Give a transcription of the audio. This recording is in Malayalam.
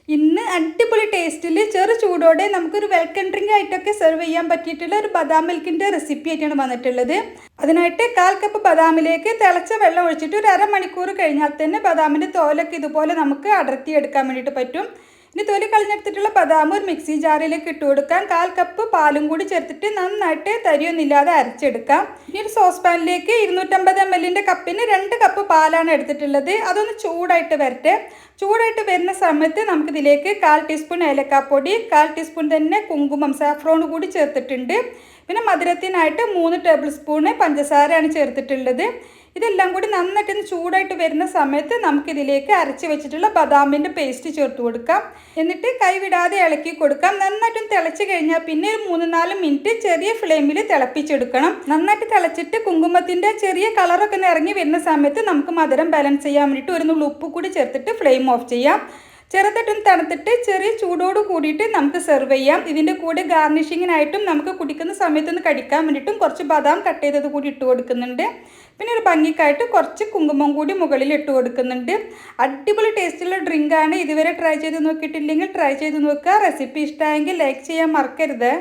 ഇന്ന് അടിപൊളി ടേസ്റ്റിൽ ചെറു ചൂടോടെ നമുക്കൊരു വെൽക്കം ഡ്രിങ്ക് ആയിട്ടൊക്കെ സെർവ് ചെയ്യാൻ പറ്റിയിട്ടുള്ള ഒരു ബദാം മിൽക്കിൻ്റെ റെസിപ്പി ആയിട്ടാണ് വന്നിട്ടുള്ളത്. അതിനായിട്ട് 1/4 കപ്പ് ബദാമിലേക്ക് തിളച്ച വെള്ളം ഒഴിച്ചിട്ട് ഒരു അരമണിക്കൂർ കഴിഞ്ഞാൽ തന്നെ ബദാമിൻ്റെ തോലൊക്കെ ഇതുപോലെ നമുക്ക് അടർത്തിയെടുക്കാൻ വേണ്ടിയിട്ട് പറ്റും. ഇനി തൊലി കളഞ്ഞെടുത്തിട്ടുള്ള ബദാം ഒരു മിക്സി ജാറിലേക്ക് ഇട്ട് കൊടുക്കാം. 1/4 കപ്പ് പാലും കൂടി ചേർത്തിട്ട് നന്നായിട്ട് തരിയൊന്നുമില്ലാതെ അരച്ചെടുക്കാം. ഇനി ഒരു സോസ് പാനിലേക്ക് 250 ml കപ്പിന് 2 കപ്പ് പാലാണ് എടുത്തിട്ടുള്ളത്. അതൊന്ന് ചൂടായിട്ട് വരട്ടെ. ചൂടായിട്ട് വരുന്ന സമയത്ത് നമുക്കിതിലേക്ക് 1/4 ടീസ്പൂൺ ഏലക്കാപ്പൊടി, 1/4 ടീസ്പൂൺ തന്നെ കുങ്കുമം സാഫ്രോൺ കൂടി ചേർത്തിട്ടുണ്ട്. പിന്നെ മധുരത്തിനായിട്ട് 3 ടേബിൾ സ്പൂണ് പഞ്ചസാരയാണ് ചേർത്തിട്ടുള്ളത്. ഇതെല്ലാം കൂടി നന്നായിട്ടൊന്ന് ചൂടായിട്ട് വരുന്ന സമയത്ത് നമുക്കിതിലേക്ക് അരച്ച് വെച്ചിട്ടുള്ള ബദാമിൻ്റെ പേസ്റ്റ് ചേർത്ത് കൊടുക്കാം. എന്നിട്ട് കൈവിടാതെ ഇളക്കി കൊടുക്കാം. നന്നായിട്ടും തിളച്ച് കഴിഞ്ഞാൽ പിന്നെ ഒരു 3-4 മിനിറ്റ് ചെറിയ ഫ്ലെയിമിൽ തിളപ്പിച്ചെടുക്കണം. നന്നായിട്ട് തിളച്ചിട്ട് കുങ്കുമത്തിൻ്റെ ചെറിയ കളറൊക്കെ ഇറങ്ങി വരുന്ന സമയത്ത് നമുക്ക് മധുരം ബാലൻസ് ചെയ്യാൻ വേണ്ടിയിട്ട് ഒരു നുള്ളു ഉപ്പ് കൂടി ചേർത്തിട്ട് ഫ്ലെയിം ഓഫ് ചെയ്യാം. ചെറുതായിട്ടും തണുത്തിട്ട് ചെറിയ ചൂടോട് കൂടിയിട്ട് നമുക്ക് സെർവ് ചെയ്യാം. ഇതിൻ്റെ കൂടെ ഗാർണിഷിങ്ങിനായിട്ടും നമുക്ക് കുടിക്കുന്ന സമയത്തൊന്ന് കടിക്കാൻ വേണ്ടിയിട്ടും കുറച്ച് ബദാം കട്ട് ചെയ്തത് കൂടി ഇട്ട് കൊടുക്കുന്നുണ്ട്. പിന്നെ ഒരു ഭംഗിക്കായിട്ട് കുറച്ച് കുങ്കുമം കൂടി മുകളിൽ ഇട്ട് കൊടുക്കുന്നുണ്ട്. അടിപൊളി ടേസ്റ്റുള്ള ഡ്രിങ്കാണ്. ഇതുവരെ ട്രൈ ചെയ്ത് നോക്കിയിട്ടില്ലെങ്കിൽ ട്രൈ ചെയ്ത് നോക്കുക. റെസിപ്പി ഇഷ്ടമായെങ്കിൽ ലൈക്ക് ചെയ്യാൻ മറക്കരുത്.